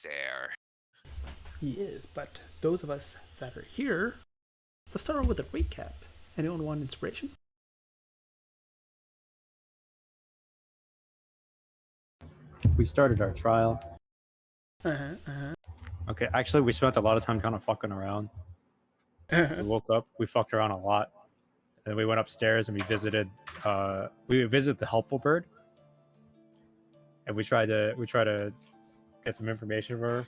there. He is, but those of us that are here, let's start off with a recap. Anyone want inspiration? We started our trial. Uh-huh. Okay, actually, we spent a lot of time kind of fucking around. We woke up, we fucked around a lot, and we went upstairs and we visited the helpful bird, and we tried to get some information from her,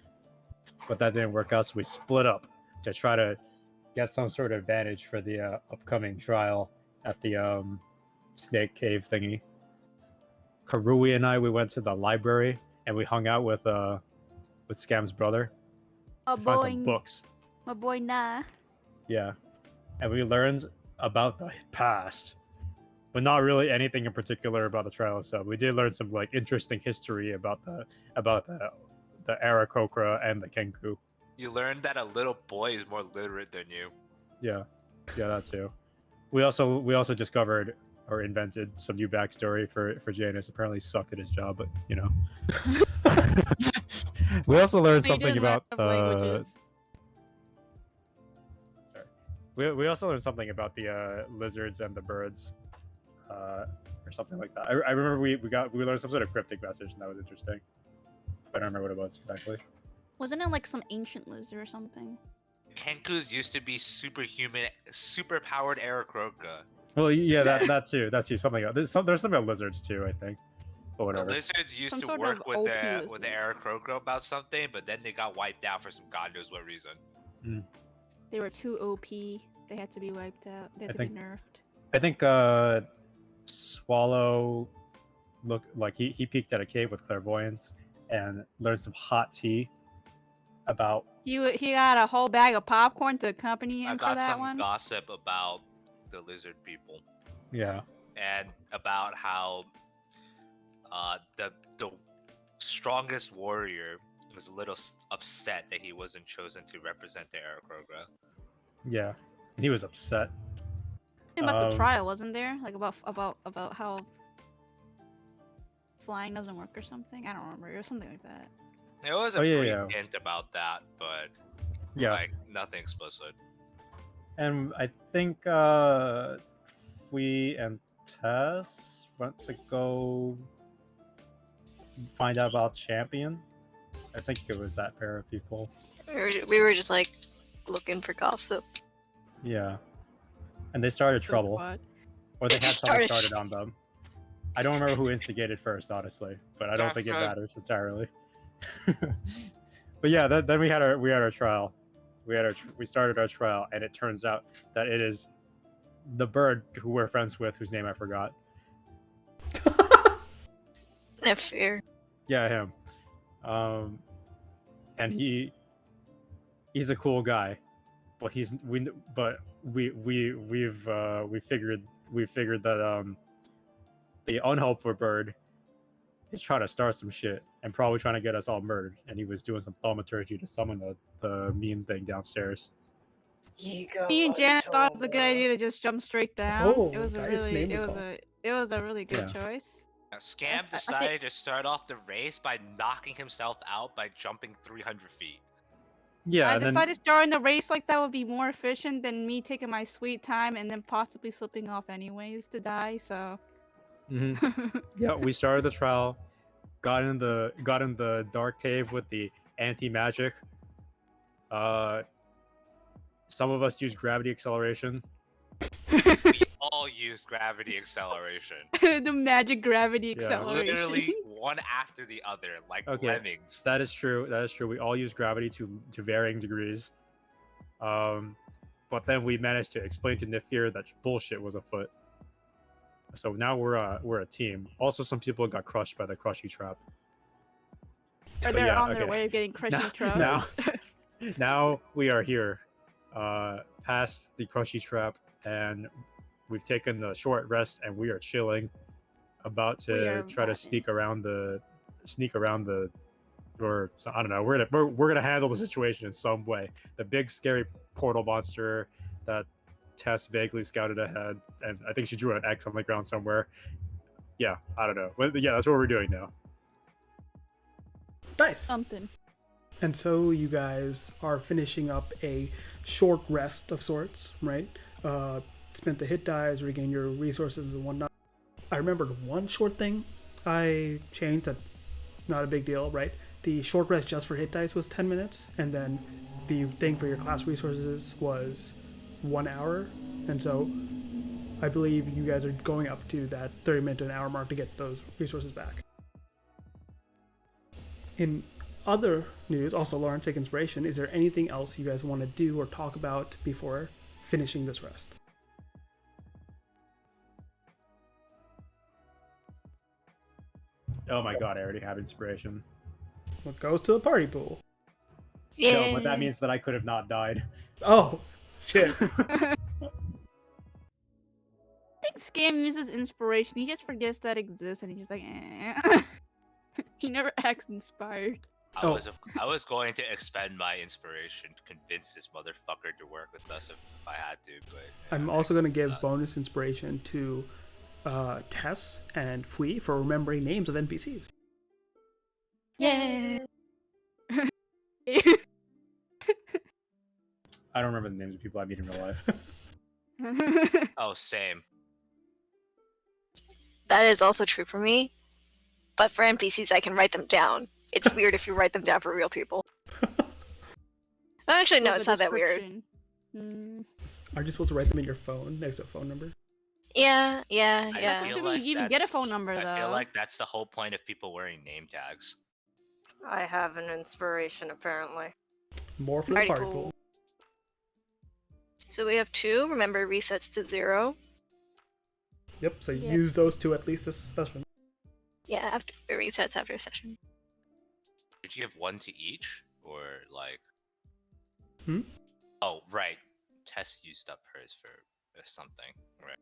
but that didn't work out. So we split up to try to get some sort of advantage for the upcoming trial at the snake cave thingy. Karui and we went to the library and we hung out with Scam's brother. My to find boy, some books. my boy, nah. Yeah, and we learned about the past, but not really anything in particular about the trial itself. We did learn some like interesting history about the Aarakocra and the Kenku. You learned that a little boy is more literate than you. Yeah, that too. We also discovered or invented some new backstory for Janus. Apparently, he sucked at his job, but you know. We also learned something about languages. We also learned something about the lizards and the birds, or something like that. I remember we learned some sort of cryptic message, and that was interesting. I don't remember what it was exactly. Wasn't it like some ancient lizard or something? Kenkus used to be superhuman, super-powered Aarakocra. Well, yeah, that too. Something else. There's something about lizards too, I think. But whatever. The lizards used Some to sort work of with OP the lizard. Aarakocra about something, but then they got wiped out for some god knows what reason. They were too OP. They had to be wiped out. They had to be nerfed. I think Swallow looked like he peeked at a cave with clairvoyance and learned some hot tea about. He got a whole bag of popcorn to accompany him I for got that some one. gossip about the lizard people. Yeah. And about how the strongest warrior was a little upset that he wasn't chosen to represent the Aarakocra. Yeah, and he was upset. About the trial, wasn't there? Like about how flying doesn't work or something. I don't remember. It was something like that. There was a brief hint about that, but like nothing explicit. And I think we and Tess went to go find out about Champion. I think it was that pair of people. We were just like looking for gossip. Yeah, and they started trouble, or they had something started on them. I don't remember who instigated first, honestly, but I don't think it matters entirely. But yeah, then we had our trial. We started our trial, and it turns out that it is the bird who we're friends with, whose name I forgot. Not fair. Yeah, him. And he's a cool guy, but we figured that the unhelpful bird is trying to start some shit and probably trying to get us all murdered, and he was doing some thaumaturgy to summon the mean thing downstairs. Me and Janet thought it was a good idea to just jump straight down. Oh, it was a really good choice. Scam decided to start off the race by knocking himself out by jumping 300 feet. Yeah, I decided starting the race like that would be more efficient than me taking my sweet time and then possibly slipping off anyways to die. So. Yeah, we started the trial, got in the dark cave with the anti-magic. Some of us used gravity acceleration. We all used gravity acceleration. The magic gravity acceleration. Literally one after the other, like lemmings. That is true. We all use gravity to varying degrees. But then we managed to explain to Nifir that bullshit was afoot. So now we're a team. Also, some people got crushed by the crushy trap. Or they're on their way of getting crushy traps. Now we are here, past the crushy trap, and we've taken the short rest, and we are chilling, about to try to sneak around the, or I don't know. We're gonna handle the situation in some way. The big scary portal monster that Tess vaguely scouted ahead, and I think she drew an X on the ground somewhere. Yeah, I don't know. But yeah, that's what we're doing now. Nice. Something. And so you guys are finishing up a short rest of sorts, right? Spent the hit dies, regain your resources and whatnot. I remembered one short thing I changed that not a big deal, right? The short rest just for hit dice was 10 minutes, and then the thing for your class resources was 1 hour. And so I believe you guys are going up to that 30-minute to an hour mark to get those resources back. In other news, also Lauren, take inspiration. Is there anything else you guys want to do or talk about before finishing this rest? Oh my god, I already have inspiration. What goes to the party pool? Yeah. No, but that means that I could have not died. Oh, shit. I think Scam uses inspiration. He just forgets that exists, and he's just like, eh. He never acts inspired. Oh. I was going to expend my inspiration to convince this motherfucker to work with us if I had to, but I'm also going to give bonus inspiration to Tess and Fui for remembering names of NPCs. Yeah. I don't remember the names of people I meet in real life. Oh, same. That is also true for me. But for NPCs, I can write them down. It's weird if you write them down for real people. Actually, no, With it's a not that weird. description. Mm. Aren't you supposed to write them in your phone next to a phone number? Yeah. I feel Assuming you even get a that's- phone number, I feel though. like that's the whole point of people wearing name tags. I have an inspiration, apparently. More for the Party party pool. pool. So we have 2. Remember, resets to 0. Yep, so Yep. use those two at least this session. Yeah, after it resets after a session. Did you give one to each, or like? Hmm? Oh, right. Tess used up hers for something, right?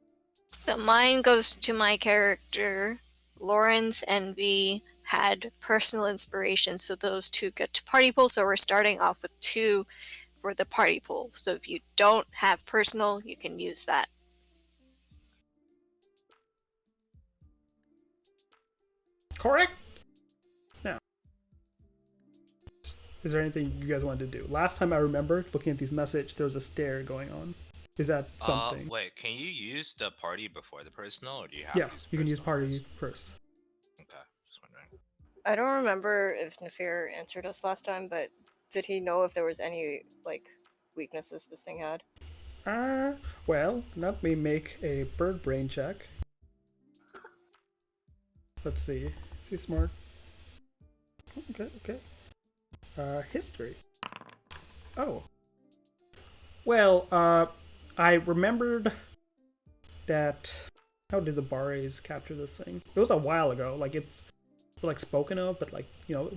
So mine goes to my character. Lawrence and V had personal inspiration, so those 2 get to party pool. So we're starting off with 2 for the party pool. So if you don't have personal, you can use that. Correct. Now, is there anything you guys wanted to do? Last time I remember looking at these messages, there was a stare going on. Is that something? Wait, can you use the party before the personal, or do you have Yeah, to use you can use personal party first? first. Okay, just wondering. I don't remember if Nafir answered us last time, but did he know if there was any, like, weaknesses this thing had? Well, let me make a bird brain check. Let's see. She's smart. Okay. History. Oh. Well, I remembered that. How did the Bares capture this thing? It was a while ago. Like, it's like spoken of, but like, you know,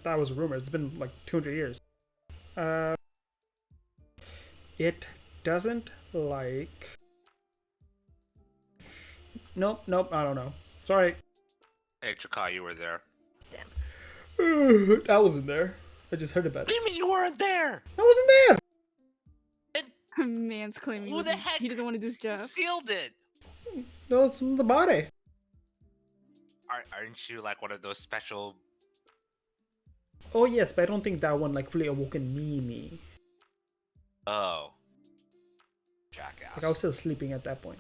that was rumors. It's been like 200 years. It doesn't like. Nope, I don't know. Sorry. Hey, Jakai, you were there. That wasn't there. I just heard about What do it. you mean you weren't there? I wasn't there! Man's claiming Who the heck? he doesn't want to do his job. Sealed it. No, it's the body. Aren't you like one of those special? Oh yes, but I don't think that one like fully awoken me. Oh, jackass. Like I was still sleeping at that point.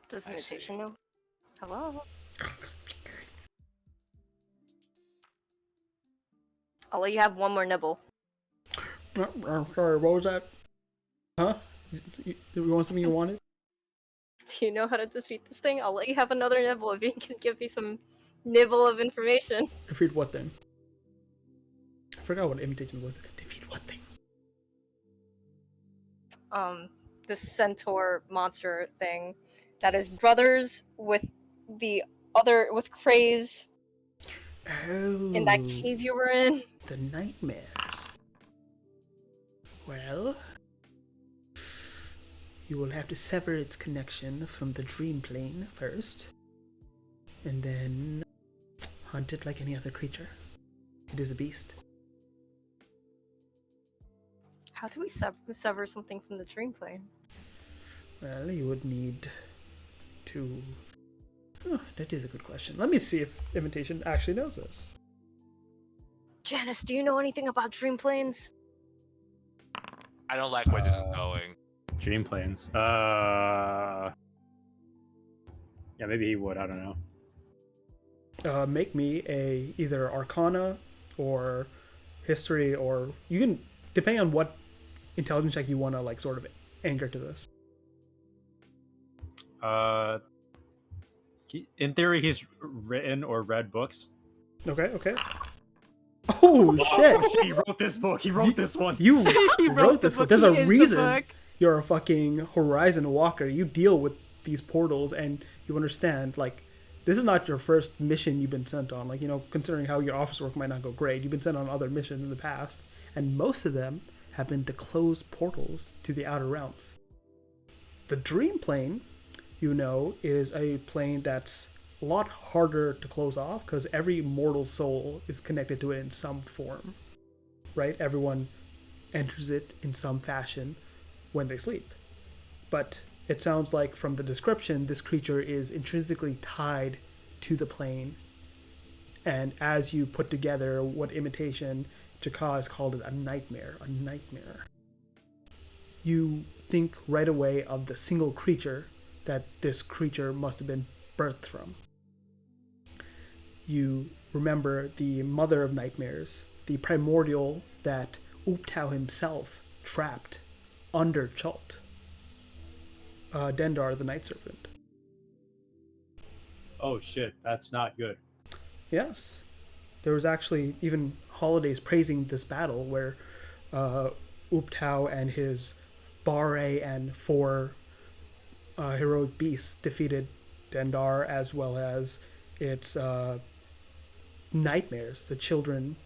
Does I see. imitation know? Hello? I'll let you have one more nibble. Sorry, what was that? Huh? You want something you wanted? Do you know how to defeat this thing? I'll let you have another nibble if you can give me some nibble of information. Defeat what thing? I forgot what imitation was. Defeat what thing? This centaur monster thing that is brothers with the other with Craze Oh. in that cave you were in. The nightmare. Well, you will have to sever its connection from the dream plane first, and then hunt it like any other creature. It is a beast. How do we sever something from the dream plane? Well, you would need to... Oh, that is a good question. Let me see if Imitation actually knows this. Janice, do you know anything about dream planes? I don't like where this is going. Dream planes. Yeah, maybe he would. I don't know. Make me a either Arcana or History, or you can, depending on what intelligence check you want to like sort of anchor to this. In theory, he's written or read books. Okay. Oh shit! Oh, shit! He wrote this book. He wrote this one. You He wrote this book. book. There's He a is the reason book. you're a fucking Horizon Walker. You deal with these portals, and you understand like this is not your first mission you've been sent on. Like, you know, considering how your office work might not go great, you've been sent on other missions in the past, and most of them have been to close portals to the outer realms. The dream plane, you know, is a plane that's a lot harder to close off because every mortal soul is connected to it in some form, right? Everyone enters it in some fashion when they sleep. But it sounds like from the description, this creature is intrinsically tied to the plane. And as you put together what imitation, Jakar has called it a nightmare. You think right away of the single creature that this creature must have been birthed from. You remember the mother of nightmares, the primordial that Uptau himself trapped under Chult. Dendar, the Night Serpent. Oh shit, that's not good. Yes. There was actually even holidays praising this battle where Uptau and his Barre and 4 heroic beasts defeated Dendar, as well as its nightmares, the children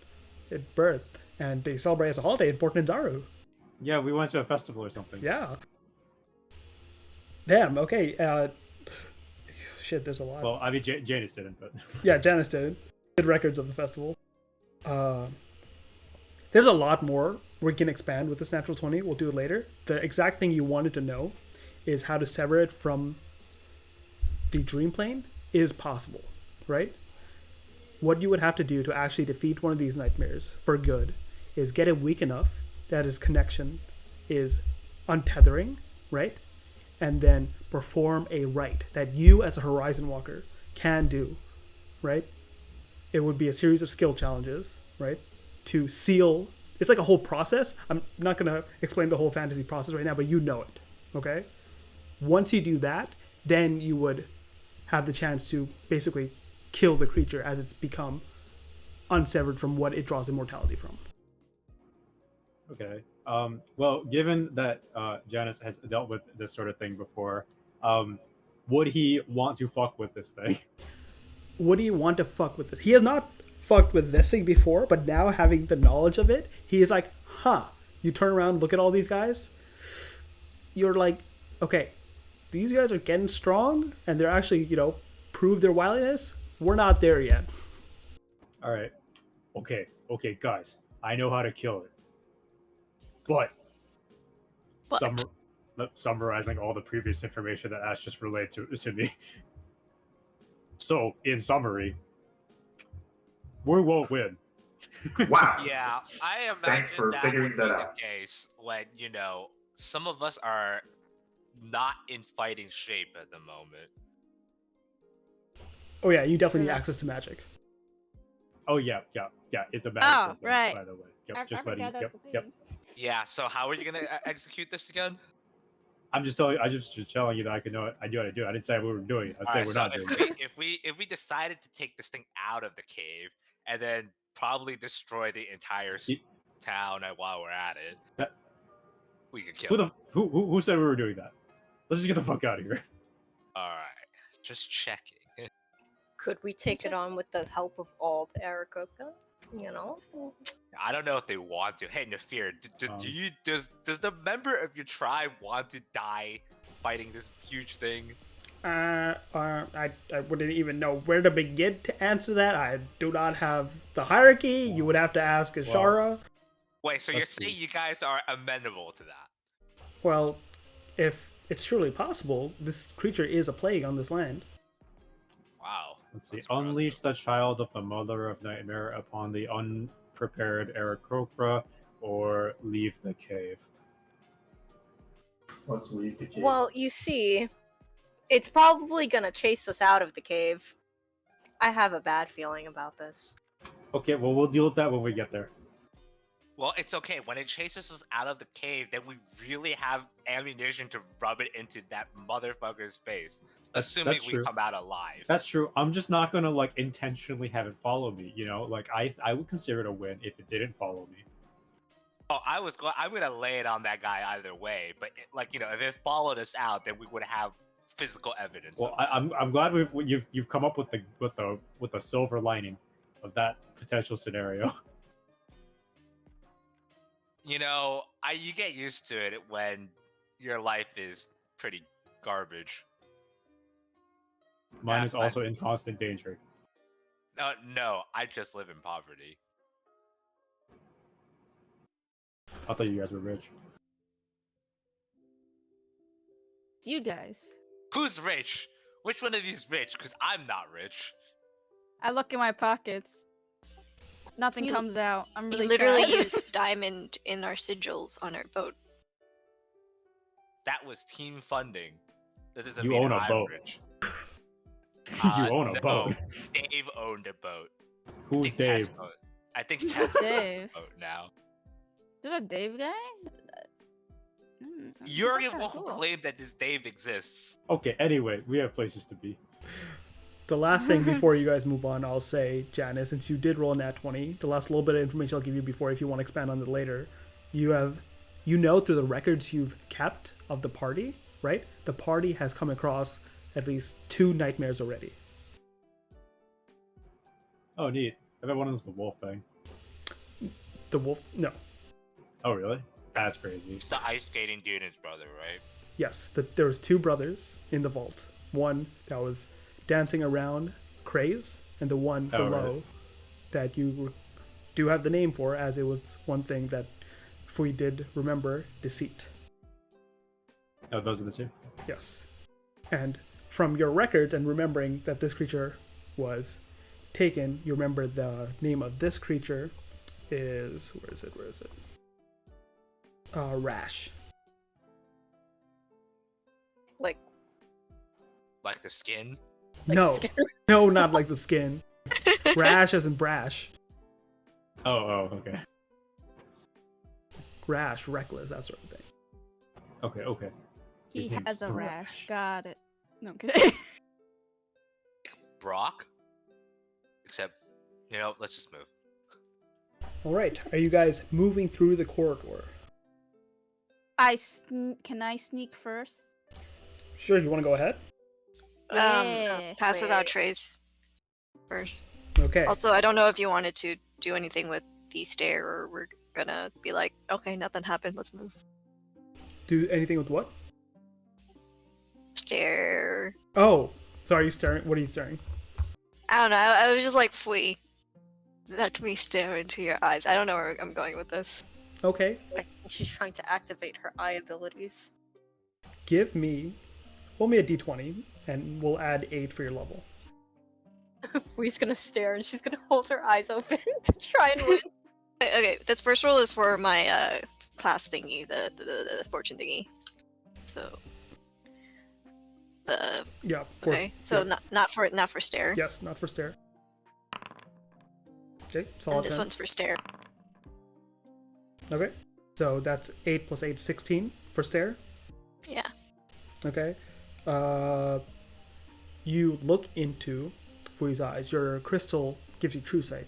at birth, and they celebrate as a holiday in Port Ninzaru. Yeah, we went to a festival or something. Yeah. Damn, okay. Shit, there's a lot. Well, I mean, Janice didn't, but... Yeah, Janice did. Good records of the festival. There's a lot more we can expand with this natural 20. We'll do it later. The exact thing you wanted to know is how to sever it from the dream plane is possible, right? What you would have to do to actually defeat one of these nightmares for good is get it weak enough that his connection is untethering, right? And then perform a rite that you as a Horizon Walker can do, right? It would be a series of skill challenges, right? To seal, it's like a whole process. I'm not going to explain the whole fantasy process right now, but you know it, okay? Once you do that, then you would have the chance to basically kill the creature as it's become unsevered from what it draws immortality from. Okay. Well, given that Janice has dealt with this sort of thing before, would he want to fuck with this thing? Would he want to fuck with it? He has not fucked with this thing before, but now having the knowledge of it, he is like, huh. You turn around, look at all these guys. You're like, okay, these guys are getting strong, and they're actually, you know, prove their wiliness. We're not there yet. All right. Okay, guys. I know how to kill it. But summarizing all the previous information that Ash just relayed to me. So, in summary, we won't win. Wow. Yeah, I imagine Thanks for that figuring would be that the out. case when, you know, some of us are not in fighting shape at the moment. Oh yeah, you definitely need access to magic. Oh yeah. It's a magical thing, right. by the way. Yep, I just letting you. forgot that's a Yep. thing. Yeah, so how are you gonna execute this again? I'm just telling you that I can know it. I do what I do. I didn't say we were doing it. I said Alright, we're so not doing it. if we decided to take this thing out of the cave and then probably destroy the entire town while we're at it, we could kill it. Who said we were doing that? Let's just get the fuck out of here. Alright, just checking. Could we take it on with the help of all the Aarakocra? You know? I don't know if they want to. Hey, Nafir, does the member of your tribe want to die fighting this huge thing? I wouldn't even know where to begin to answer that. I do not have the hierarchy. You would have to ask Ashara. Wait, so you're Let's saying see. you guys are amenable to that? Well, if it's truly possible, this creature is a plague on this land. Wow. Let's see. That's gross. Unleash the child of the mother of nightmare upon the prepared Aarakocra or leave the cave. Let's leave the cave. Well, you see, it's probably gonna chase us out of the cave. I have a bad feeling about this. Okay, well, we'll deal with that when we get there. Well, it's okay. When it chases us out of the cave, then we really have ammunition to rub it into that motherfucker's face. Assuming that's we true. come out alive. That's true. I'm just not gonna like intentionally have it follow me. You know, like I would consider it a win if it didn't follow me. Oh, I'm gonna lay it on that guy either way. But if it followed us out, then we would have physical evidence. Well, of I'm glad you've come up with the silver lining of that potential scenario. You get used to it when your life is pretty garbage. Mine Yeah, is also in constant danger. No, I just live in poverty. I thought you guys were rich. You guys. Who's rich? Which one of these rich? Because I'm not rich. I look in my pockets. Nothing You- comes out. I'm We really literally sad. use diamond in our sigils on our boat. That was team funding. That doesn't You mean own a I'm boat. rich. You own a no, boat. Dave owned a boat. Who's Dave? I think Tessa Dave. owns a boat now. There's a Dave guy? You're that's the kinda one who cool. claimed that this Dave exists. Okay, anyway, we have places to be. The last thing before you guys move on, I'll say, Janice, since you did roll a nat 20, the last little bit of information I'll give you before, if you want to expand on it later, you know through the records you've kept of the party, right? The party has come across at least 2 nightmares already. Oh, neat. I bet one of them's the wolf thing. The wolf, no. Oh, really? That's crazy. It's the ice skating dude and his brother, right? Yes, there was 2 brothers in the vault. One that was dancing around Craze, and the one below right. that you do have the name for, as it was one thing that Fui did remember, Deceit. Oh, those are the 2? Yes. And from your records and remembering that this creature was taken, you remember the name of this creature is... Where is it? Rash. Like the skin. Like No. the skin. No, not like the skin. Rash as in brash. Oh, okay. Rash, reckless, that sort of thing. Okay. He His name's has a Brash. rash. Got it. No, I'm kidding. Brock. Except, let's just move. All right. Are you guys moving through the corridor? Can I sneak first? Sure, you want to go ahead? Yeah. Pass without Wait. trace first. Okay. Also, I don't know if you wanted to do anything with the stair, or we're gonna be like, okay, nothing happened, let's move. Do anything with what? Stare. Oh, so are you staring? What are you staring? I don't know. I was just like, Fui. Let me stare into your eyes. I don't know where I'm going with this. Okay. I think she's trying to activate her eye abilities. Roll me a d20, and we'll add 8 for your level. Fui's gonna stare and she's gonna hold her eyes open to try and win. Okay, this first roll is for my class thingy, the fortune thingy. So the Yeah. okay, so yeah. not for stare. Yes, not for stare. Okay, solid. And this 10. one's for stare. Okay, so that's 8 plus 8, 16 for stare. Yeah. Okay. You look into Fui's eyes. Your crystal gives you true sight,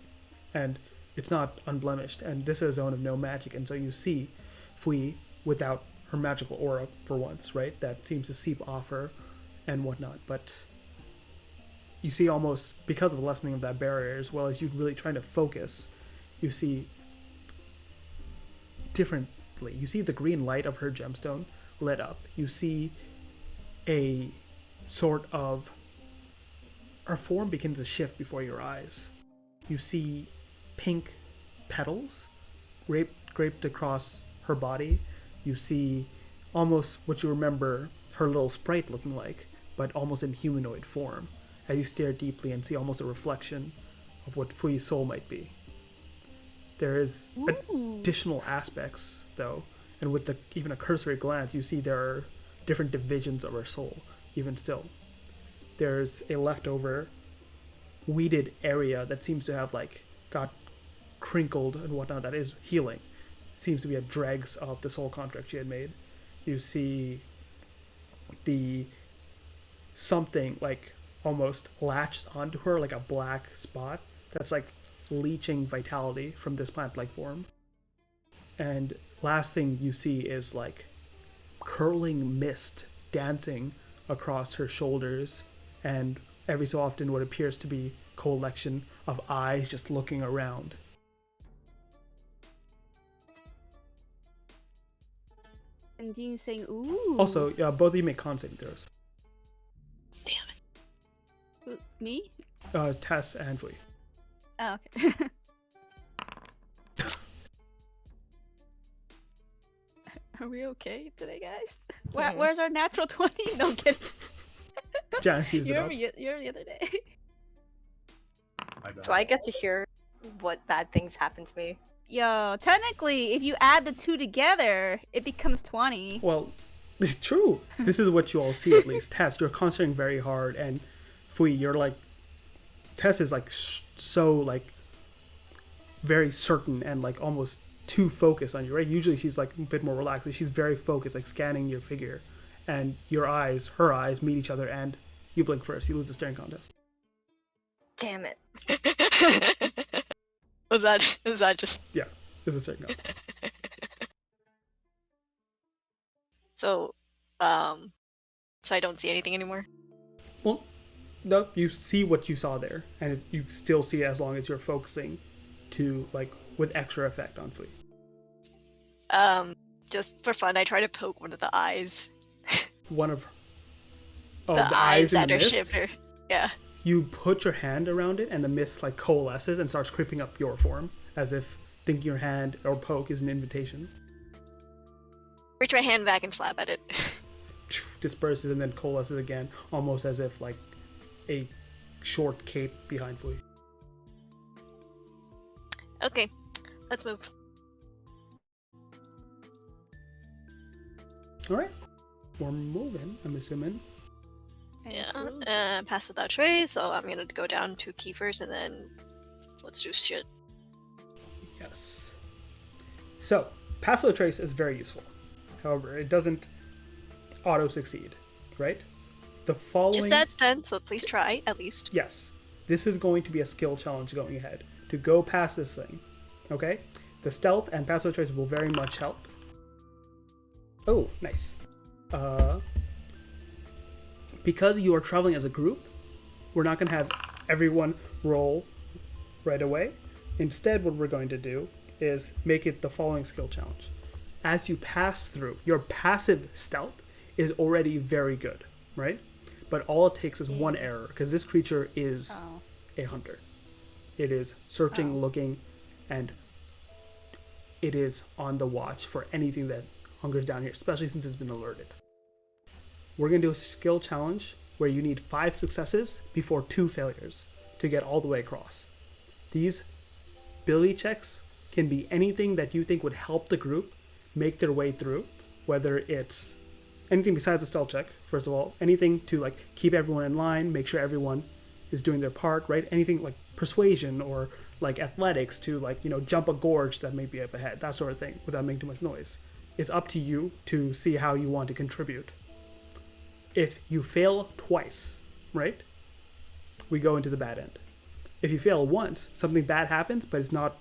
and it's not unblemished. And this is a zone of no magic, and so you see Fui without her magical aura for once, right? That seems to seep off her and whatnot. But you see almost, because of the lessening of that barrier, as well as you really trying to focus, you see differently. You see the green light of her gemstone lit up. You see a sort of... her form begins to shift before your eyes. You see pink petals draped across her body. You see almost what you remember her little sprite looking like, but almost in humanoid form, as you stare deeply and see almost a reflection of what Fui's soul might be. There is Ooh. additional aspects, though, and with even a cursory glance, you see there are different divisions of her soul, even still. There's a leftover weeded area that seems to have, like, got crinkled and whatnot that is healing. Seems to be a dregs of the soul contract she had made. You see the something, like, almost latched onto her, like a black spot that's, like, leeching vitality from this plant-like form. And last thing you see is, like, curling mist dancing across her shoulders, and every so often what appears to be collection of eyes just looking around. And you saying, ooh. Also, both of you make con saving throws. Damn it. Me? Tess and Fui. Oh, okay. Are we okay today, guys? Where's our natural 20? No kidding. Janice used it You're up. the other day. My bad. So I get to hear what bad things happen to me. Yo, technically, if you add the two together, it becomes 20. Well, it's true. This is what you all see, at least. Tess, you're concentrating very hard, and Fui, you're like... Tess is, like, so, like, very certain and, like, almost too focused on you, right? Usually she's, like, a bit more relaxed, but she's very focused, like, scanning your figure. And your eyes, her eyes, meet each other, and you blink first. You lose the staring contest. Damn it. Was that just... Yeah, it's a staring contest. So I don't see anything anymore? Well, no, you see what you saw there, and you still see it as long as you're focusing to, like, with extra effect on Fui. Just for fun, I try to poke one of the eyes. One of... Oh, the eyes in that the are mist? shifter. Yeah. You put your hand around it, and the mist, like, coalesces and starts creeping up your form, as if thinking your hand or poke is an invitation. Reach my hand back and slap at it. Disperses and then coalesces again, almost as if, like, a short cape behind Fui. Okay, let's move. Alright. We're moving, I'm assuming. Yeah, pass without trace, so I'm gonna go down to Kiefer's and then let's do shit. Yes. So, pass without trace is very useful. However, it doesn't auto-succeed, right? The following... Just that's 10, so please try, at least. Yes. This is going to be a skill challenge going ahead. To go past this thing. Okay? The stealth and pass without trace will very much help. Oh, nice. Because you are traveling as a group, we're not going to have everyone roll right away. Instead, what we're going to do is make it the following skill challenge. As you pass through, your passive stealth is already very good, right? But all it takes is one error, because this creature is a hunter. It is searching, looking, and it is on the watch for anything that hungers down here, especially since it's been alerted. We're going to do a skill challenge where you need 5 successes before 2 failures to get all the way across. These ability checks can be anything that you think would help the group make their way through, whether it's anything besides a stealth check, first of all, anything to, like, keep everyone in line, make sure everyone is doing their part, right? Anything like persuasion or, like, athletics to, like, you know, jump a gorge that may be up ahead, that sort of thing, without making too much noise. It's up to you to see how you want to contribute. If you fail twice, right, we go into the bad end. If you fail once, something bad happens, but it's not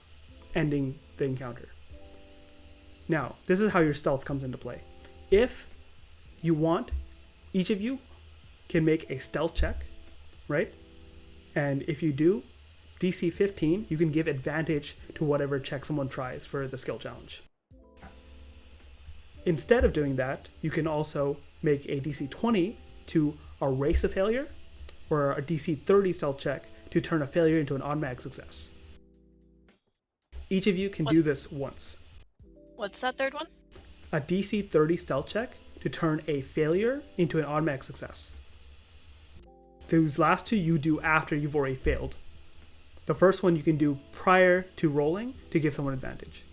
ending the encounter. Now, this is how your stealth comes into play. If you want, each of you can make a stealth check, right? And if you do, DC 15, you can give advantage to whatever check someone tries for the skill challenge. Instead of doing that, you can also make a DC 20 to erase a failure, or a DC 30 stealth check to turn a failure into an automatic success. Each of you can do this once. What's that third one? A DC 30 stealth check to turn a failure into an automatic success. Those last two you do after you've already failed The first one you can do prior to rolling to give someone advantage.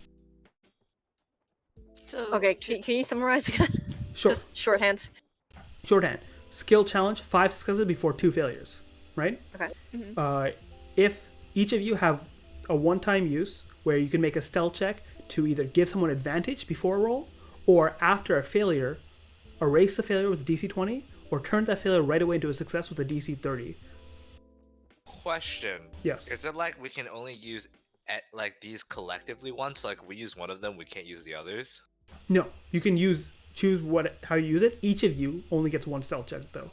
So Okay, can you summarize again? Sure. Just shorthand. Shorthand. Skill challenge, 5 successes before 2 failures. Right? Okay. If each of you have a one-time use where you can make a stealth check to either give someone advantage before a roll, or after a failure, erase the failure with a DC 20, or turn that failure right away into a success with a DC 30. Question. Yes. Is it like we can only use like these collectively once? Like we use one of them, we can't use the others? No, you can choose how you use it. Each of you only gets one stealth check though.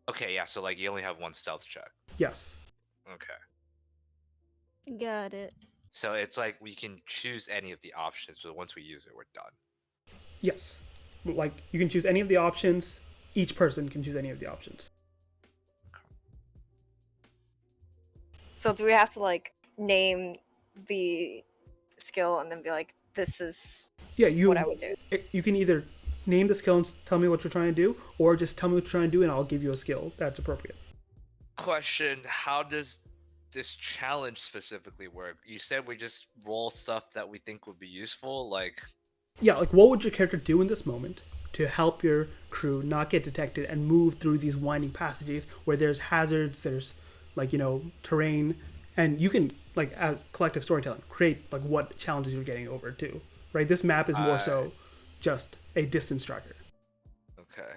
Okay, yeah, so like you only have one stealth check. Yes. Okay. Got it. So it's like we can choose any of the options, but once we use it, we're done. Yes. Like you can choose any of the options. Each person can choose any of the options. So do we have to like name the skill and then be like, this is Yeah, what I would do? You can either name the skill and tell me what you're trying to do, or just tell me what you're trying to do and I'll give you a skill that's appropriate. Question, how does this challenge specifically work? You said we just roll stuff that we think would be useful, like... Yeah, like what would your character do in this moment to help your crew not get detected and move through these winding passages where there's hazards, there's like, terrain, and you can, like, at collective storytelling, create like what challenges you're getting over too, right? This map is more so just a distance tracker. Okay,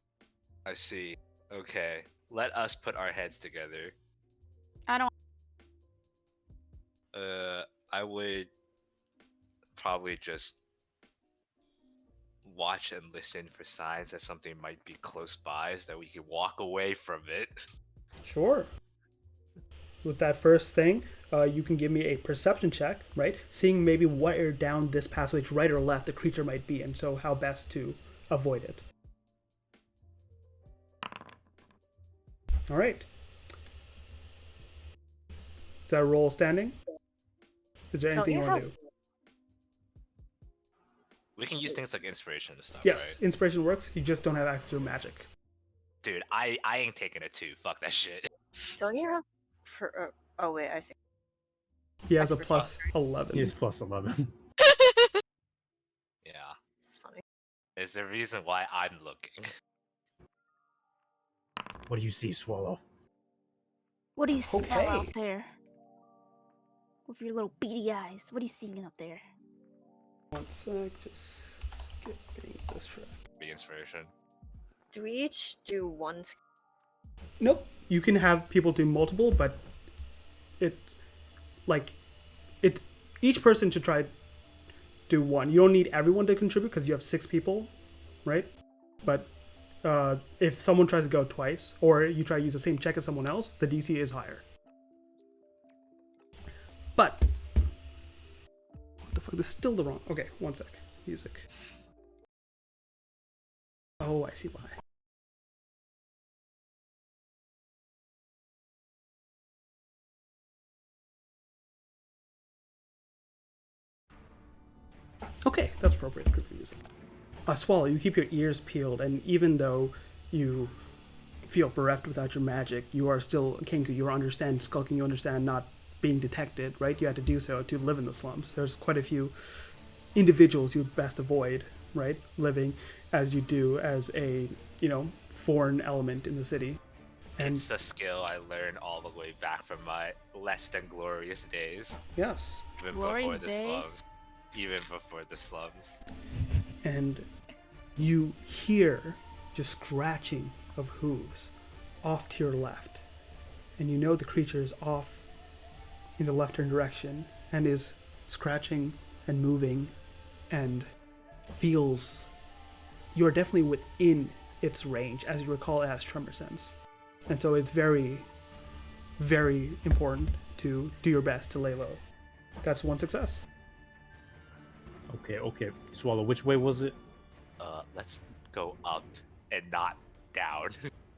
I see. Okay, let us put our heads together. I don't. I would probably just watch and listen for signs that something might be close by so that we can walk away from it. Sure. With that first thing, you can give me a perception check, right? Seeing maybe where down this passage, right or left, the creature might be, and so how best to avoid it. All right. Is that roll standing? Is there anything you want to do? We can use things like inspiration and stuff, Yes, right? inspiration works. You just don't have access to magic. Dude, I ain't taking a 2. Fuck that shit. Don't you have... oh wait, I see. He has a Expertise. plus 11. He's plus 11. Yeah. It's funny. There's the reason why I'm looking. What do you see, Swallow? What do you smell Okay. out there? With your little beady eyes, what are you seeing up there? One sec, just skipping this track. Be inspiration. Do we each do one skill? Nope. You can have people do multiple, but each person should try do one. You don't need everyone to contribute because you have 6 people, right? But if someone tries to go twice, or you try to use the same check as someone else, the DC is higher. But what the fuck? This is still the wrong. Okay, one sec. Music. Oh, I see why. Okay, that's appropriate group music. Swallow, you keep your ears peeled, and even though you feel bereft without your magic, you are still Kenku. You understand skulking. You understand not being detected, right? You had to do so to live in the slums. There's quite a few individuals you'd best avoid, right? Living as you do as a, foreign element in the city. And It's the skill I learned all the way back from my less than glorious days. yes, Even Glorious before the days? slums. Even before the slums. and you hear just scratching of hooves off to your left, and you know the creature is off in the left-hand direction and is scratching and moving and feels you are definitely within its range. As you recall, it has tremor sense, and so it's very, very important to do your best to lay low. That's one success. Okay. Swallow, which way was it? Let's go up and not down.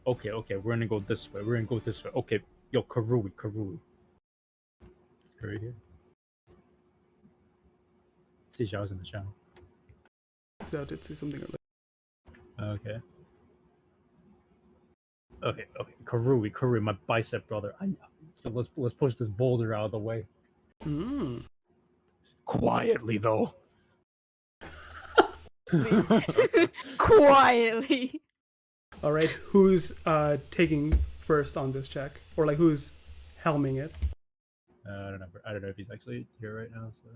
Okay, we're gonna go this way. Okay, yo, Karui. Right here. See, I was in the channel. So I did see something earlier. Okay, Karui, my bicep brother. So let's push this boulder out of the way. Mm. Quietly though. Quietly. All right, who's taking first on this check, or like who's helming it? I don't know. I don't know if he's actually here right now. So.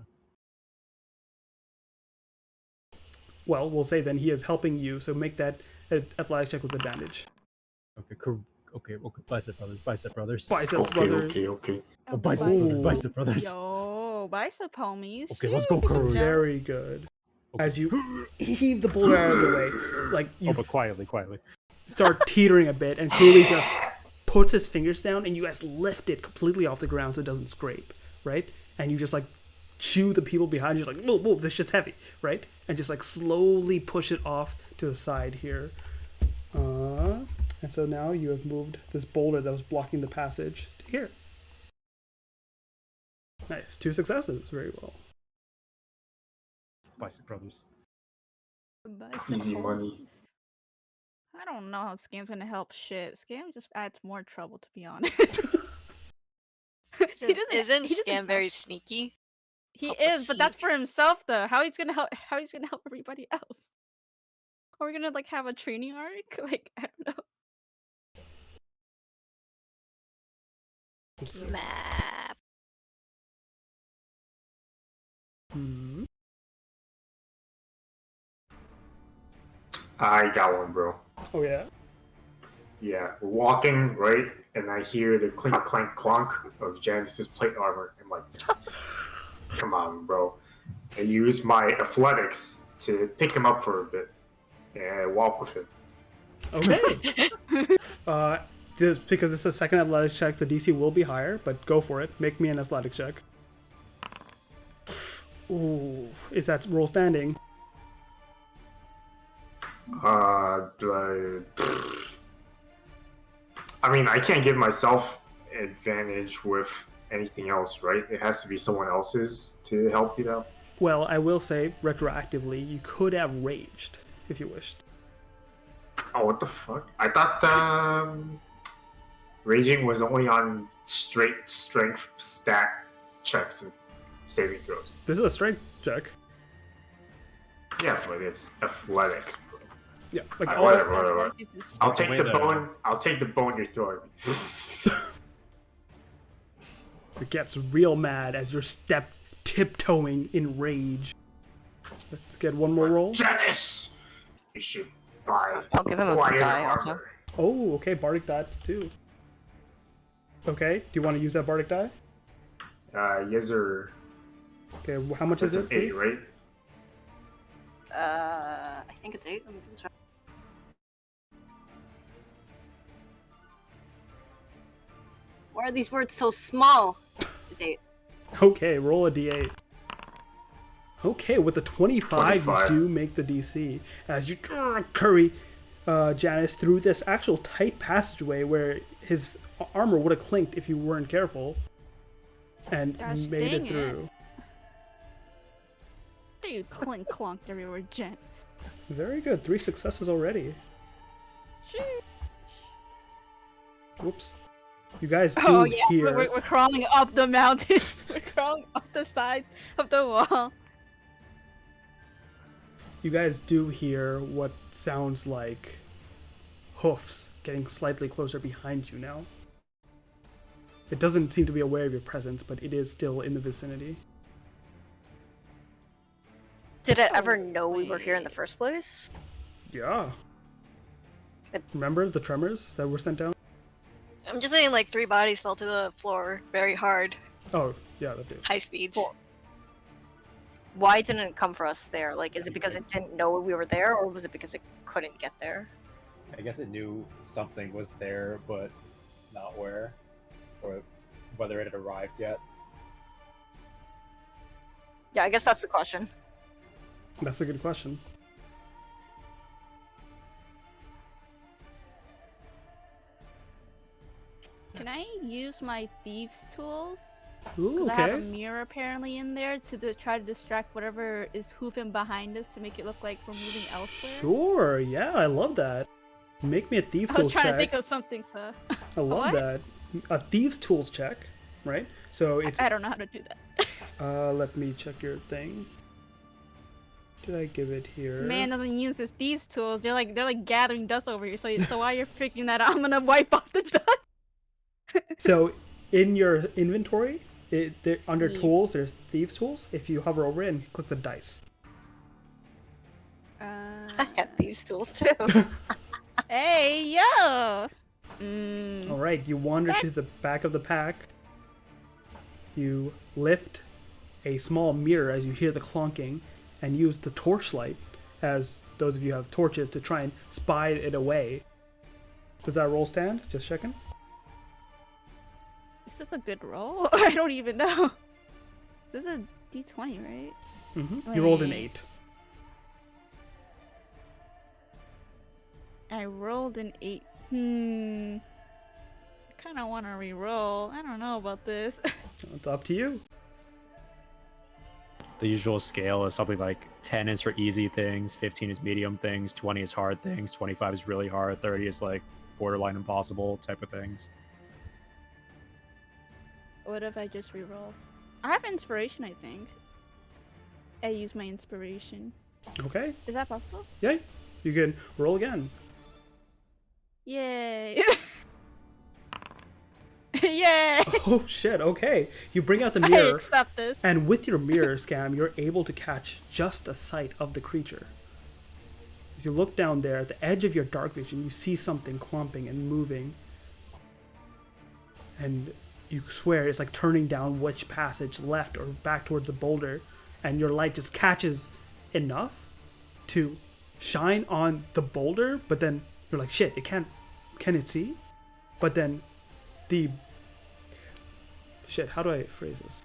Well, we'll say then he is helping you, so make that athletics check with advantage. Okay, cool. Okay, bicep brothers. Biceps brothers. Okay. Oh, bicep brothers. Yo, bicep homies. Okay, let's go, Sheesh, I'm crew. jealous. Very good. Okay. As you heave the boulder out of the way, like you but quietly. start teetering a bit, and Cooley just puts his fingers down, and you guys lift it completely off the ground so it doesn't scrape, right? And you just like chew the people behind you, like, move, this shit's heavy, right? And just like slowly push it off to the side here. And so now you have moved this boulder that was blocking the passage to here. Nice, 2 successes, very well. Bicep brothers. Bicep Easy money. homies. I don't know how Scam's gonna help shit. Scam just adds more trouble, to be honest. Isn't he doesn't Scam help. very sneaky? He help us is, but that's sneak? for himself though. How he's gonna help everybody else? Are we gonna like have a training arc? Like, I don't know. Map. Hmm. I got one, bro. Oh yeah. Yeah, we're walking, right? And I hear the clink, clank, clonk of Janice's plate armor. I'm like, come on, bro. I use my athletics to pick him up for a bit and walk with him. Okay. Because this is a second athletics check, the DC will be higher, but go for it. Make me an athletics check. Ooh, is that roll standing? I mean, I can't give myself advantage with anything else, right? It has to be someone else's to help, you know? Well, I will say, retroactively, you could have raged if you wished. Oh, what the fuck? I thought raging was only on straight strength stat checks and saving throws. This is a strength check. Yeah, but it's athletics. Bro. Yeah, like Alright, all, whatever. I'll take Wait, the bone. I'll take the bone you're throwing. it gets real mad as you're tiptoeing in rage. Let's get one more roll. Janice, you should buy. I'll give him a lighter die also. armor. Oh, okay, Bardic die too. Okay, do you want to use that Bardic die? Yes, sir. Okay, how much That's is an it? 8, right? I think it's 8. Let me double check. Why are these words so small? It's 8. Okay, roll a d8. Okay, with a 25, 25. you do make the DC. As you curry Janice through this actual tight passageway where his armor would have clinked if you weren't careful. And Gosh, made dang it through. You clink clonked everywhere, gents. Very good, 3 successes already. Whoops. You guys do Oh yeah, hear... we're crawling up the mountain. We're crawling up the side of the wall. You guys do hear what sounds like hoofs getting slightly closer behind you now. It doesn't seem to be aware of your presence, but it is still in the vicinity. Did it ever know we were here in the first place? Yeah. Remember the tremors that were sent down? I'm just saying, like, 3 bodies fell to the floor very hard, Oh, yeah, that did. high speeds. Cool. Why didn't it come for us there? Like, is it because it didn't know we were there, or was it because it couldn't get there? I guess it knew something was there, but not where, or whether it had arrived yet. Yeah, I guess that's the question. That's a good question. Can I use my thieves' tools? Ooh, Because I have a okay. mirror apparently in there to try to distract whatever is hoofing behind us to make it look like we're moving elsewhere. Sure, yeah, I love that. Make me a thief's I was tool trying check. to think of something, so. I love What? that. a thieves tools check, right? So it's I don't know how to do that. let me check your thing. Did I give it here? Man doesn't use his thieves tools. They're like gathering dust over here. So while you're figuring that out, I'm gonna wipe off the dust. So in your inventory, under Yes. tools, there's thieves tools. If you hover over it and click the dice. I have these tools too. Hey yo. All right, you wander to the back of the pack. You lift a small mirror as you hear the clonking, and use the torchlight, as those of you who have torches, to try and spy it away. Does that roll stand? Just checking. Is this a good roll? I don't even know. This is a D20, right? You rolled an Wait. 8. I rolled an 8. I kind of want to re-roll. I don't know about this. It's up to you. The usual scale is something like 10 is for easy things, 15 is medium things, 20 is hard things, 25 is really hard, 30 is like borderline impossible type of things. What if I just re-roll? I have inspiration, I think. I use my inspiration. Okay. Is that possible? Yeah. You can roll again. Yay! Yay! Oh shit, okay. You bring out the I mirror, accept this. and with your mirror scam, you're able to catch just a sight of the creature. As you look down there, at the edge of your dark vision, you see something clumping and moving. And you swear it's like turning down which passage, left or back towards the boulder, and your light just catches enough to shine on the boulder, but then you're like, shit, can it see? But then how do I phrase this?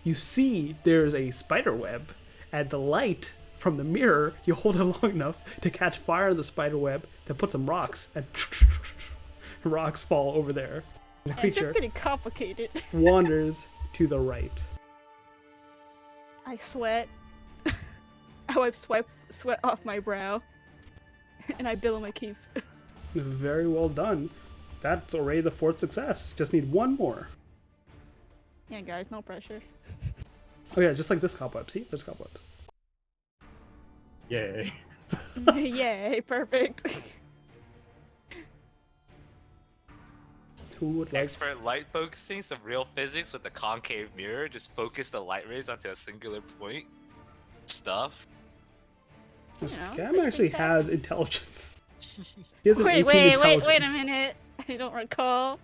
You see there's a spider web, and the light from the mirror, you hold it long enough to catch fire on the spider web, then put some rocks, and rocks fall over there. The It's creature just getting complicated. wanders to the right. I sweat. I wipe sweat off my brow. And I billow my keep. Very well done. That's already the 4th success. Just need one more. Yeah, guys, no pressure. Oh yeah, just like this cobweb. See? There's cobwebs. Yay. Yay, perfect. Who would like... Expert light focusing, some real physics with the concave mirror. Just focus the light rays onto a singular point. Stuff. This You know, scam things actually happen. has intelligence. He has an 18 Wait a intelligence. minute. I don't recall.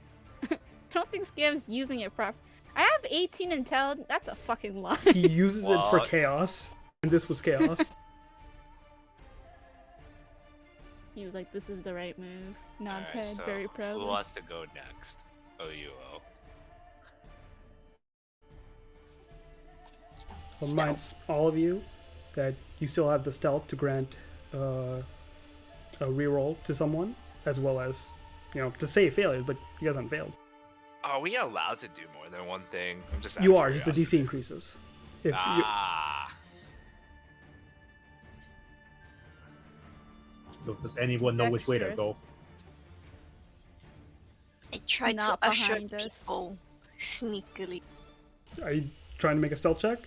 I don't think Scam's using it properly. I have 18 intelligence. That's a fucking lie. He uses it for What? chaos, and this was chaos. He was like, this is the right move. Nods Alright, head so very who proudly. wants to go next? OUO. I'll remind all of you that you still have the stealth to grant a reroll to someone, as well as, to save failures, but you guys haven't failed. Are we allowed to do more than one thing? I'm just. You out are, of just the DC curiosity. increases. If you, Ah. So does anyone know which way to go? I tried Not to usher behind us. people sneakily. are you trying to make a stealth check?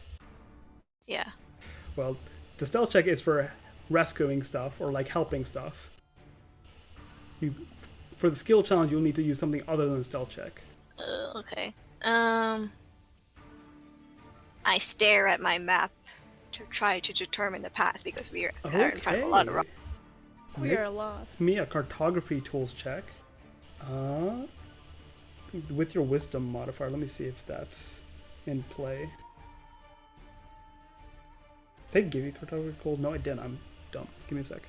Yeah. Well, the stealth check is for rescuing stuff or like helping stuff. For the skill challenge, you'll need to use something other than a stealth check. Okay. I stare at my map to try to determine the path because we are in front of a lot of rocks. We are lost. Me a cartography tools check. With your wisdom modifier, let me see if that's in play. Did I give you cartography tools? No, I didn't. I'm dumb. Give me a sec.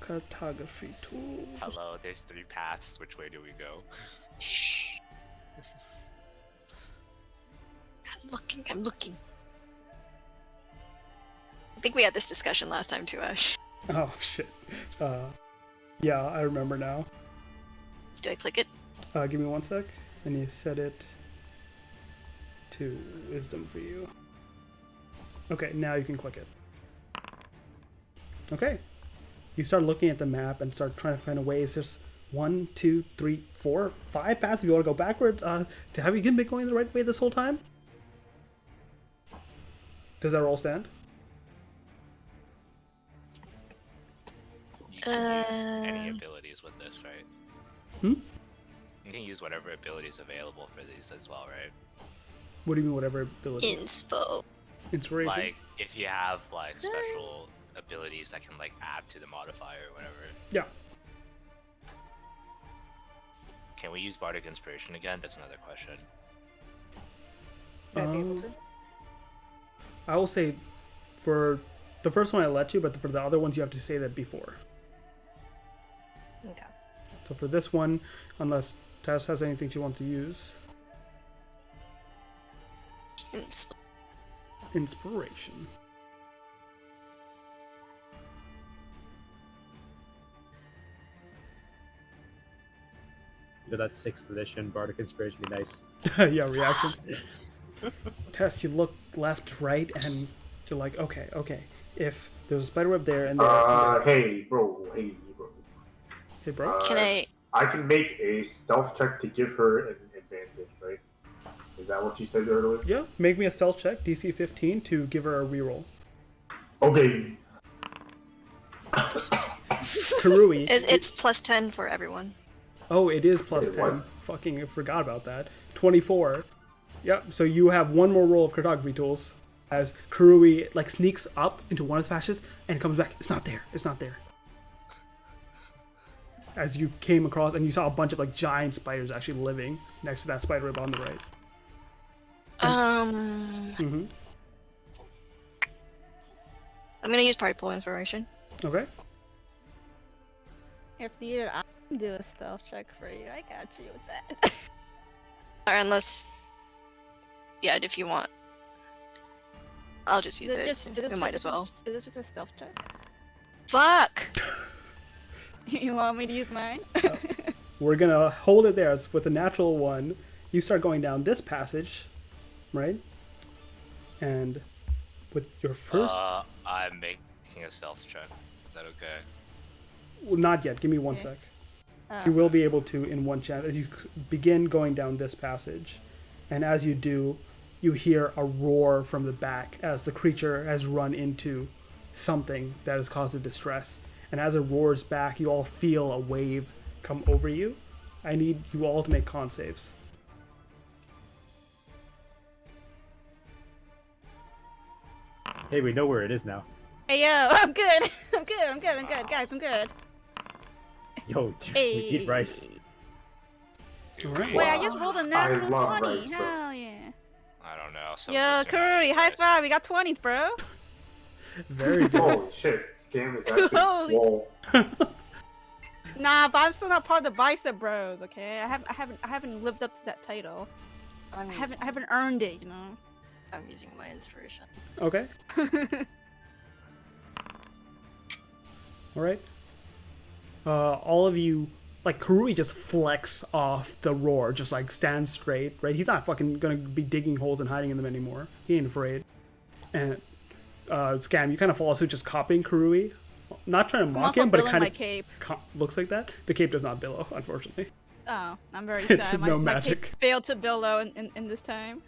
Cartography tools. Hello, there's 3 paths. Which way do we go? Shh. I'm looking. I think we had this discussion last time too, Ash. Oh shit. Yeah, I remember now. Do I click it? Give me one sec, and you set it to wisdom for you. Okay, now you can click it. Okay. You start looking at the map and start trying to find a way. Is there's 1, 2, 3, 4, 5 paths if you want to go backwards. Have you been going the right way this whole time? Does that roll stand? You can use any abilities with this, right? Hmm? You can use whatever abilities available for these as well, right? What do you mean, whatever ability? Inspo. Inspiration? Like, if you have, like, special abilities that can, like, add to the modifier or whatever. Yeah. Can we use Bardic Inspiration again? That's another question. Might be able to. I will say, for the first one I let you, but for the other ones you have to say that before. Okay. So for this one, unless Tess has anything she wants to use, Inspo. inspiration. Yeah, that 6th edition Bardic Inspiration would be nice. Yeah, reaction. Tess, you look left, right, and you're like, okay. If there's a spiderweb there and there, Hey, bro. hey, bro. Can I- I can make a stealth check to give her an advantage, right? Is that what you said earlier? Yeah, make me a stealth check, DC 15, to give her a reroll. Okay. Karui. It's plus 10 for everyone. Oh, it is plus Wait, 10. what? Fucking I forgot about that. 24. Yep, so you have one more roll of cartography tools as Karui like sneaks up into one of the patches and comes back. It's not there. As you came across and you saw a bunch of like giant spiders actually living next to that spider web on the right. Mm-hmm. I'm gonna use Party Pool Inspiration. Okay. If needed, I can do a stealth check for you. I got you with that. Or unless... Yeah, if you want. I'll just use it. We might as well. Is this just a stealth check? Fuck! You want me to use mine? We're gonna hold it there. It's with a natural one. You start going down this passage, right? And with your first... I'm making a stealth check. Is that okay? Well, not yet. Give me one Okay. sec. You will be able to in one chance as you begin going down this passage, and as you do, you hear a roar from the back as the creature has run into something that has caused a distress. And as it roars back, you all feel a wave come over you. I need you all to make con saves. Hey, we know where it is now. Hey yo, I'm good. I'm good. Guys, I'm good. Yo, dude, Hey. we need rice. All right. Wait, I just rolled a natural love 20. rice, bro. Hell yeah. I don't know. Some Yo, of us are not Karuri, good high guys. five. We got 20s, bro. Very good. Holy shit, Scam is actually Holy- swole. Nah, but I'm still not part of the Bicep Bros. Okay, I haven't lived up to that title. I'm I haven't earned it. You know. I'm using my inspiration. Okay. All right. All of you, like Karui, just flex off the roar, just like stand straight, right? He's not fucking gonna be digging holes and hiding in them anymore. He ain't afraid. And Scam, you kind of follow suit, just copying Karui, not trying to I'm mock also him, but it billing kind my of cape. looks like that. The cape does not billow, unfortunately. Oh, I'm very It's sad. no my magic. cape failed to billow in this time.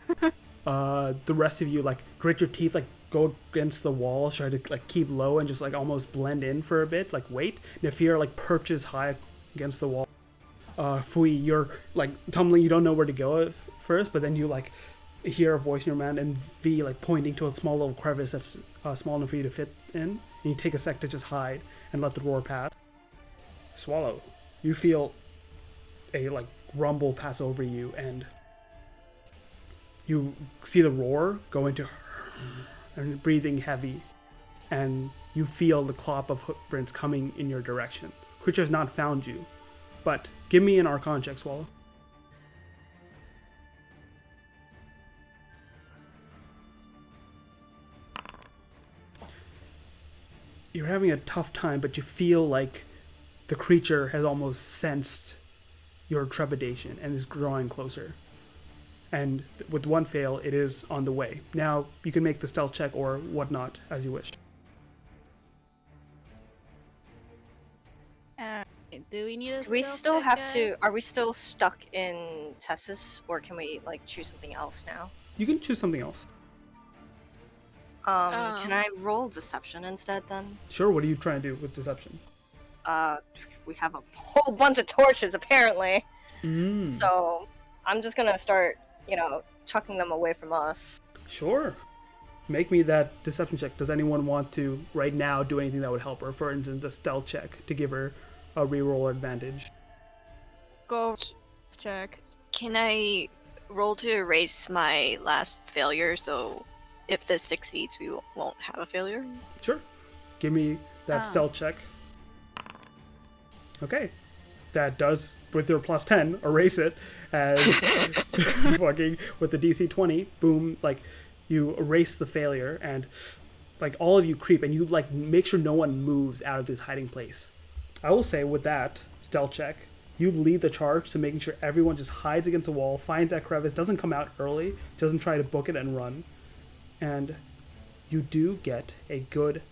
The rest of you like grit your teeth, like go against the wall, try to like keep low and just like almost blend in for a bit, like wait. Nefir like perches high against the wall. Fui, you're like tumbling, you don't know where to go at first, but then you like hear a voice in your mind, and V like pointing to a small little crevice that's small enough for you to fit in, and you take a sec to just hide and let the roar pass. Swallow, you feel a like rumble pass over you, and you see the roar go into and breathing heavy, and you feel the clop of footprints coming in your direction. Creature has not found you, but give me an Arcana check, Swallow. You're having a tough time, but you feel like the creature has almost sensed your trepidation and is drawing closer. And with one fail, it is on the way. Now, you can make the stealth check or whatnot as you wish. Do we need a Do we stealth still check, have guys? to? Are we still stuck in Tessus, or can we like choose something else now? You can choose something else. Can I roll deception instead then? Sure. What are you trying to do with deception? We have a whole bunch of torches apparently, Mm. so I'm just gonna start, chucking them away from us. Sure. Make me that deception check. Does anyone want to right now do anything that would help her? For instance, a stealth check to give her a reroll advantage. Go check. Can I roll to erase my last failure so if this succeeds, we won't have a failure? Sure. Give me that stealth check. Okay. That does, with your plus 10, erase it as fucking with the DC 20. Boom. Like, you erase the failure and, like, all of you creep and you, like, make sure no one moves out of this hiding place. I will say with that stealth check, you lead the charge to making sure everyone just hides against the wall, finds that crevice, doesn't come out early, doesn't try to book it and run. And you do get a good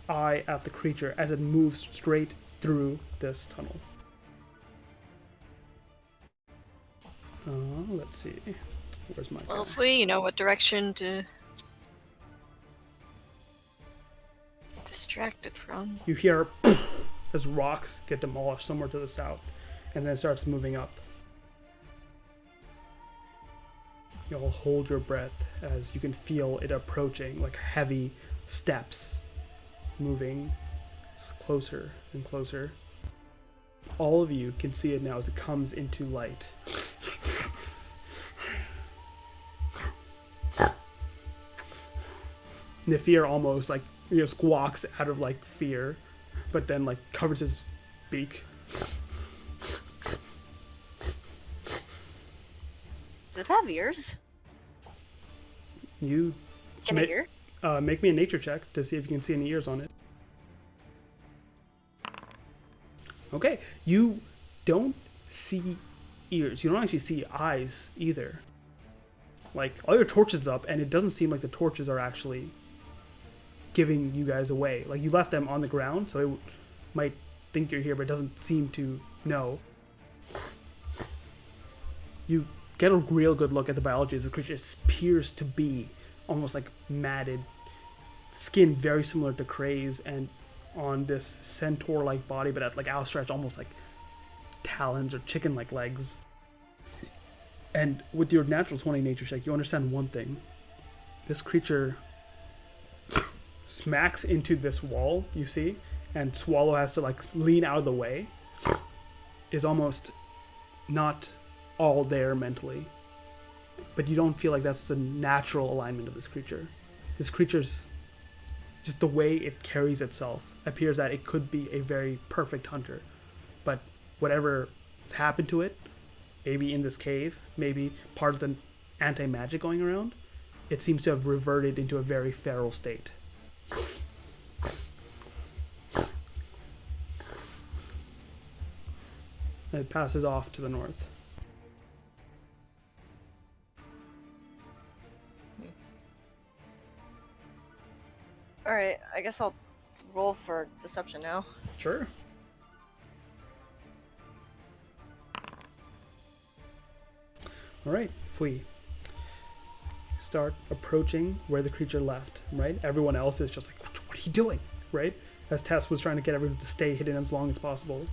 eye at the creature as it moves straight through this tunnel. Let's see. Where's my Well, guy? if we know what direction to distract it from. You hear as rocks get demolished somewhere to the south, and then it starts moving up. You'll hold your breath as you can feel it approaching, like heavy steps moving closer and closer. All of you can see it now as it comes into light. Nefir almost like squawks out of like fear, but then like covers his beak. Does it have ears? You Can it hear? make me a nature check to see if you can see any ears on it. Okay, you don't see ears. You don't actually see eyes either. Like, all your torches up, and it doesn't seem like the torches are actually giving you guys away. Like, you left them on the ground, so it might think you're here, but it doesn't seem to know. You get a real good look at the biology of the creature. It appears to be almost like matted skin, very similar to Kray's, and on this centaur-like body, but at like outstretched, almost like talons or chicken-like legs. And with your natural 20 nature check, you understand one thing. This creature smacks into this wall, you see, and Swallow has to like lean out of the way, is almost not all there mentally. But you don't feel like that's the natural alignment of this creature. This creature's, just the way it carries itself, appears that it could be a very perfect hunter. But whatever has happened to it, maybe in this cave, maybe part of the anti-magic going around, it seems to have reverted into a very feral state. And it passes off to the north. Alright, I guess I'll roll for deception now. Sure. Alright, if we start approaching where the creature left, right? Everyone else is just like, what are you doing? Right? As Tess was trying to get everyone to stay hidden as long as possible.